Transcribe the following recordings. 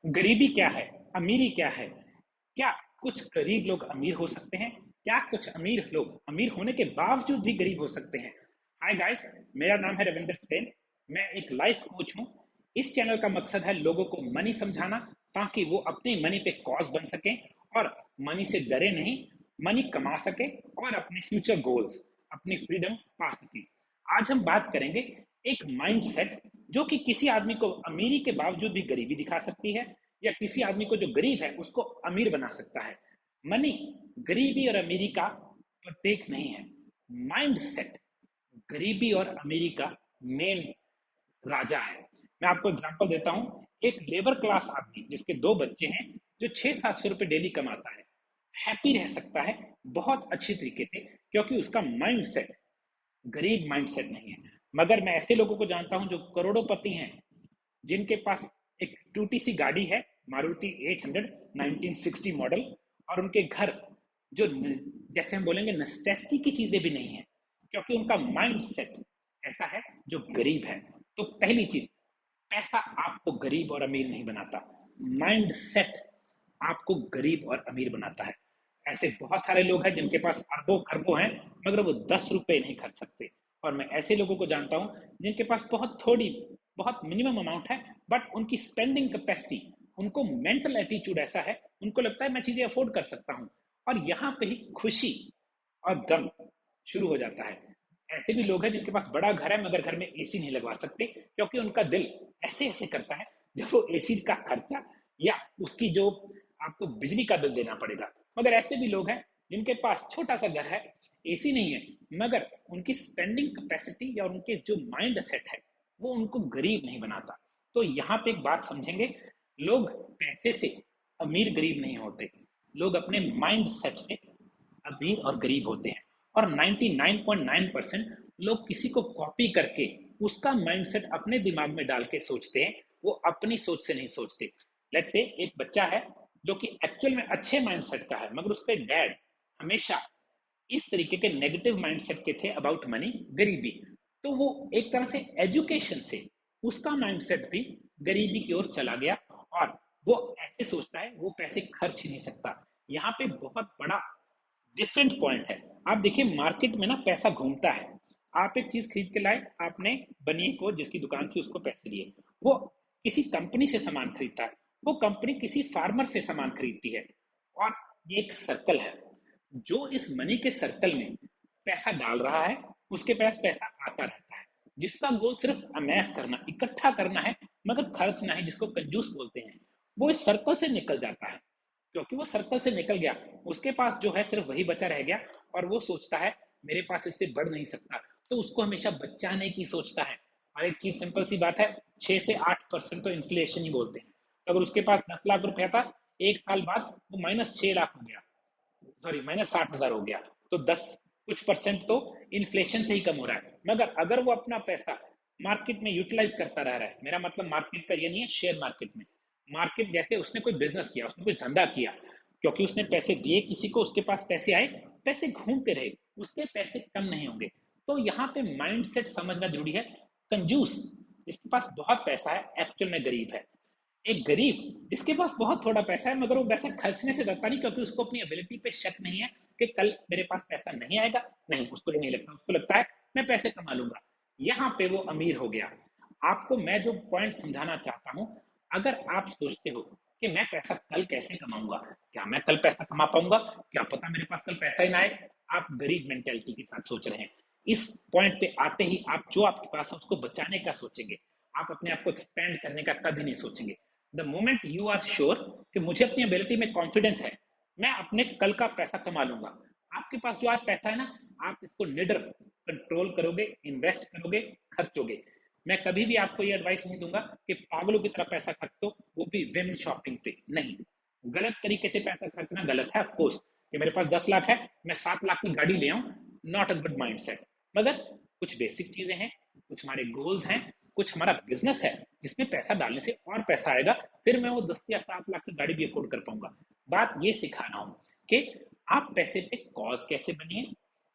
गरीबी क्या है, अमीरी क्या है, क्या कुछ गरीब लोग अमीर हो सकते हैं, क्या कुछ अमीर लोग अमीर होने के बावजूद भी गरीब हो सकते हैं। हाय गाइस, मेरा नाम है रविंद्र सेन। मैं एक लाइफ कोच हूँ। इस चैनल का मकसद है लोगों को मनी समझाना, ताकि वो अपनी मनी पे कॉज बन सकें और मनी से डरे नहीं, मनी कमा सके और अपने फ्यूचर गोल्स, अपनी फ्रीडम पा सके। आज हम बात करेंगे एक माइंडसेट जो कि किसी आदमी को अमीरी के बावजूद भी गरीबी दिखा सकती है, या किसी आदमी को जो गरीब है उसको अमीर बना सकता है। मनी गरीबी और अमीरी का प्रतीक नहीं है। माइंडसेट गरीबी और अमीरी का मेन राजा है। मैं आपको एग्जांपल देता हूं। एक लेबर क्लास आदमी जिसके दो बच्चे हैं, जो 600-700 रुपए डेली कमाता है, हैप्पी रह सकता है बहुत अच्छी तरीके से, क्योंकि उसका माइंडसेट गरीब माइंडसेट नहीं है। मगर मैं ऐसे लोगों को जानता हूं जो करोड़ोंपति हैं, जिनके पास एक टूटी सी गाड़ी है, मारुति 800 1960 मॉडल, और उनके घर जो जैसे हम बोलेंगे नेसेसिटी की चीजें भी नहीं है, क्योंकि उनका माइंड सेट ऐसा है जो गरीब है। तो पहली चीज, पैसा आपको गरीब और अमीर नहीं बनाता, माइंड सेट आपको गरीब और अमीर बनाता है। ऐसे बहुत सारे लोग हैं जिनके पास अरबों खरबों हैं, मगर वो 10 रुपए नहीं खर्च सकते। और मैं ऐसे लोगों को जानता हूं जिनके पास बहुत थोड़ी, बहुत मिनिमम अमाउंट है, बट उनकी स्पेंडिंग कैपेसिटी, उनको मेंटल एटीट्यूड ऐसा है, उनको लगता है मैं चीजें अफोर्ड कर सकता हूँ। और यहाँ पे ही खुशी और गम शुरू हो जाता है। ऐसे भी लोग हैं जिनके पास बड़ा घर है, मगर घर में एसी नहीं लगवा सकते, क्योंकि उनका दिल ऐसे ऐसे करता है जब वो एसी का खर्चा या उसकी जो आपको बिजली का बिल देना पड़ेगा। मगर ऐसे भी लोग हैं जिनके पास छोटा सा घर है, एसी नहीं है, मगर उनकी स्पेंडिंग कैपेसिटी या उनके जो माइंड सेट है वो उनको गरीब नहीं बनाता। तो यहाँ पे एक बात समझेंगे, लोग पैसे से अमीर गरीब नहीं होते, लोग अपने माइंड सेट से अमीर और गरीब होते हैं। और 99.9% लोग किसी को कॉपी करके उसका माइंडसेट अपने दिमाग में डाल के सोचते हैं, वो अपनी सोच से नहीं सोचते। लेट्स से एक बच्चा है जो कि एक्चुअल में अच्छे माइंडसेट का है, मगर उसके डैड हमेशा इस तरीके के नेगेटिव माइंडसेट के थे अबाउट मनी, गरीबी। तो वो एक तरह से एजुकेशन से उसका माइंडसेट भी गरीबी की ओर चला गया, और वो ऐसे सोचता है वो पैसे खर्च ही नहीं सकता। यहाँ पे बहुत बड़ा डिफरेंट पॉइंट है। आप देखिए, मार्केट में ना पैसा घूमता है। आप एक चीज खरीद के लाए, आपने बनिए को जिसकी दुकान थी उसको पैसे दिए, वो किसी कंपनी से सामान खरीदता है, वो कंपनी किसी फार्मर से सामान खरीदती है। और ये एक सर्कल है। जो इस मनी के सर्कल में पैसा डाल रहा है, उसके पास पैसा आता रहता है। जिसका गोल सिर्फ अमैस करना, इकट्ठा करना है, मगर खर्च नहीं, जिसको कंजूस बोलते हैं, वो इस सर्कल से निकल जाता है। क्योंकि वो सर्कल से निकल गया, उसके पास जो है सिर्फ वही बचा रह गया, और वो सोचता है मेरे पास इससे बढ़ नहीं सकता, तो उसको हमेशा बचाने की सोचता है। और एक चीज सिंपल सी बात है, 6 से 8% तो इन्फ्लेशन ही बोलते हैं। तो अगर उसके पास 10 लाख रुपया था, एक साल बाद वो -6 लाख हो गया, सॉरी -60,000 हो गया, तो 10 कुछ % तो इन्फ्लेशन से ही कम हो रहा है। मगर अगर वो अपना पैसा मार्केट में यूटिलाइज करता रह रहा है, मेरा मतलब मार्केट का ये नहीं है शेयर मार्केट में, मार्केट जैसे उसने कोई बिजनेस किया, उसने कुछ धंधा किया, क्योंकि उसने पैसे दिए किसी को, उसके पास पैसे आए, पैसे घूमते रहे, उसके पैसे कम नहीं होंगे। तो यहाँ पे माइंडसेट समझना जरूरी है। कंजूस जिसके पास बहुत पैसा है एक्चुअल में गरीब है। एक गरीब जिसके पास बहुत थोड़ा पैसा है, मगर वो पैसा खर्चने से डरता नहीं, क्योंकि उसको अपनी एबिलिटी पे शक नहीं है कि कल मेरे पास पैसा नहीं आएगा। नहीं, उसको ये नहीं लगता, उसको लगता है मैं पैसे कमा लूंगा। यहाँ पे वो अमीर हो गया। आपको मैं जो पॉइंट समझाना चाहता हूँ, अगर आप सोचते हो कि मैं पैसा कल कैसे कमाऊंगा, क्या मैं कल पैसा कमा पाऊंगा, क्या पता मेरे पास कल पैसा ही ना आए, आप गरीब मेंटेलिटी के साथ सोच रहे हैं। इस पॉइंट पे आते ही आप जो आपके पास है उसको बचाने का सोचेंगे, आप अपने आप को एक्सपेंड करने का कभी नहीं सोचेंगे। The moment you are sure कि मुझे अपनी एबिलिटी में कॉन्फिडेंस है, मैं अपने कल का पैसा कमा लूंगा, आपके पास जो आज पैसा है ना, आप इसको निडर कंट्रोल करोगे, इन्वेस्ट करोगे, खर्चोगे। मैं कभी भी आपको ये एडवाइस नहीं दूंगा कि पागलों की तरह पैसा खर्च दो, वो भी विम शॉपिंग पे नहीं। गलत तरीके से पैसा खर्चना गलत है, ऑफकोर्स। कि मेरे पास 10 लाख है, मैं 7 लाख की गाड़ी ले आऊं, not a good mind set. मगर कुछ बेसिक चीजें हैं, कुछ हमारे गोल्स हैं, कुछ हमारा बिजनेस है जिसमें पैसा डालने से और पैसा आएगा, फिर मैं वो 10 या 7 लाख की गाड़ी भी अफोर्ड कर पाऊंगा। बात ये सिखा रहा हूं कि आप पैसे पे कॉज कैसे बनिए,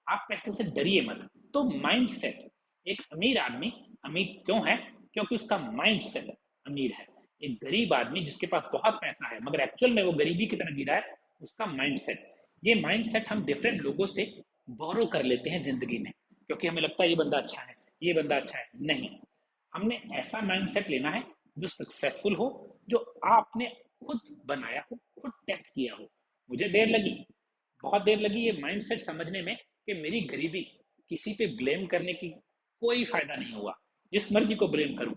आप पैसे से डरिए मत। तो माइंड सेट, एक अमीर आदमी अमीर क्यों है, क्योंकि उसका माइंड सेट अमीर है। एक गरीब आदमी जिसके पास बहुत पैसा है मगर एक्चुअल में वो गरीबी की तरह जी रहा है, उसका माइंडसेट। ये माइंडसेट हम डिफरेंट लोगों से बोरो कर लेते हैं जिंदगी में, क्योंकि हमें लगता है ये बंदा अच्छा है, ये बंदा अच्छा है। नहीं, हमने ऐसा माइंडसेट लेना है जो सक्सेसफुल हो, जो आपने खुद बनाया हो, खुद टेस्ट किया हो। मुझे देर लगी, बहुत देर लगी ये माइंडसेट समझने में कि मेरी गरीबी किसी पे ब्लेम करने की कोई फायदा नहीं हुआ, जिस मर्जी को ब्लेम करूं,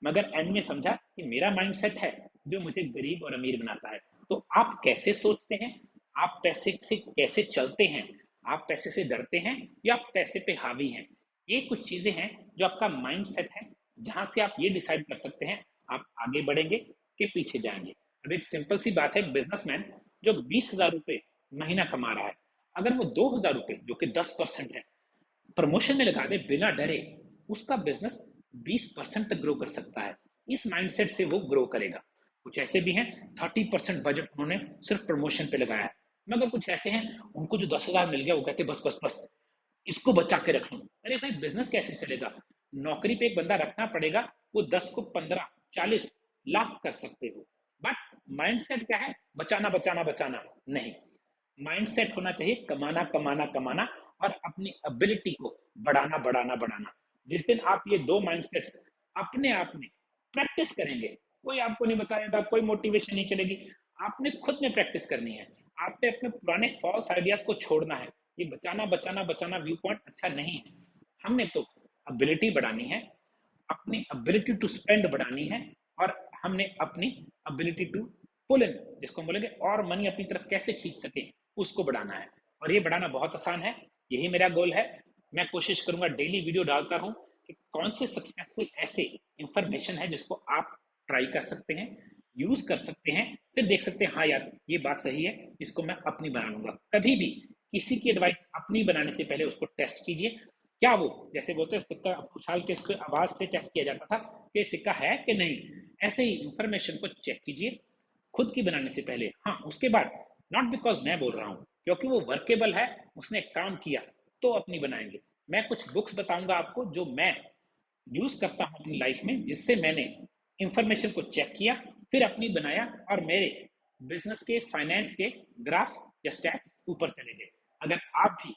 मगर एंड में समझा कि मेरा माइंडसेट है जो मुझे गरीब और अमीर बनाता है। तो आप कैसे सोचते हैं, आप पैसे से कैसे चलते हैं, आप पैसे से डरते हैं या आप पैसे पे हावी हैं, ये कुछ चीजें हैं जो आपका माइंडसेट है, जहां से आप ये डिसाइड कर सकते हैं आप आगे बढ़ेंगे कि पीछे जाएंगे। अब एक सिंपल सी बात है, बिजनेसमैन जो 20,000 रुपए महीना कमा रहा है, अगर वो 2,000 रुपए जो कि 10% है प्रमोशन में लगा दे बिना डरे, उसका बिजनेस 20% तक ग्रो कर सकता है। इस माइंडसेट से वो ग्रो करेगा। कुछ ऐसे भी हैं 30% बजट उन्होंने सिर्फ प्रमोशन पे लगाया है, मगर कुछ ऐसे हैं उनको जो 10,000 मिल गया वो कहते बस बस बस इसको बचा के रख लूं। अरे भाई, बिजनेस कैसे चलेगा? नौकरी पे एक बंदा रखना पड़ेगा, वो 10 को 15 40 लाख कर सकते हो, बट माइंडसेट क्या है? बचाना बचाना बचाना नहीं। माइंडसेट होना चाहिए कमाना कमाना कमाना, और अपनी एबिलिटी को बढ़ाना बढ़ाना बढ़ाना। जिस दिन आप ये दो माइंडसेट्स अपने आप में प्रैक्टिस करेंगे, कोई आपको नहीं बताएगा, कोई मोटिवेशन नहीं चलेगी, आपने खुद में प्रैक्टिस करनी है। आपने अपने पुराने फॉल्स आइडियाज को छोड़ना है। ये बचाना बचाना बचाना व्यू पॉइंट अच्छा नहीं है। हमने तो एबिलिटी बढ़ानी है, अपनी एबिलिटी टू स्पेंड बढ़ानी है, और हमने अपनी एबिलिटी टू पुल इन, जिसको हम बोलेंगे और मनी अपनी तरफ कैसे खींच सके, उसको बढ़ाना है। और ये बढ़ाना बहुत आसान है, यही मेरा गोल है। मैं कोशिश करूंगा, डेली वीडियो डालता रहूं कि कौन से सक्सेसफुल ऐसे इंफॉर्मेशन है जिसको आप ट्राई कर सकते हैं, यूज कर सकते हैं, फिर देख सकते हैं हाँ यार ये बात सही है, इसको मैं अपनी बना लूंगा। कभी भी किसी की एडवाइस अपनी बनाने से पहले उसको टेस्ट कीजिए। क्या वो, जैसे बोलते हैं सिक्का उछाल के इसको आवाज से टेस्ट किया जाता था कि सिक्का है कि नहीं, ऐसे ही इंफॉर्मेशन को चेक कीजिए खुद की बनाने से पहले। हाँ, उसके बाद नॉट बिकॉज मैं बोल रहा हूँ, क्योंकि वो वर्केबल है, उसने काम किया, तो अपनी बनाएंगे। मैं कुछ बुक्स बताऊंगा आपको जो मैं यूज करता हूँ अपनी लाइफ में, जिससे मैंने इंफॉर्मेशन को चेक किया, फिर अपनी बनाया, और मेरे बिजनेस के फाइनेंस के ग्राफ या स्टैट्स ऊपर चले गए। अगर आप भी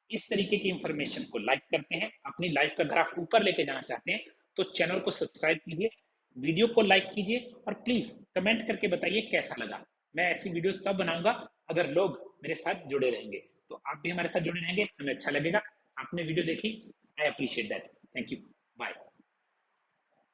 इस तरीके की इंफॉर्मेशन को लाइक करते हैं, अपनी लाइफ का ग्राफ ऊपर लेके जाना चाहते हैं, तो चैनल को सब्सक्राइब कीजिए, वीडियो को लाइक कीजिए, और प्लीज कमेंट करके बताइए कैसा लगा। मैं ऐसी वीडियोस तब बनाऊंगा अगर लोग मेरे साथ जुड़े रहेंगे। तो आप भी हमारे साथ जुड़े रहेंगे, हमें अच्छा लगेगा। आपने वीडियो देखी, I appreciate that. Thank you.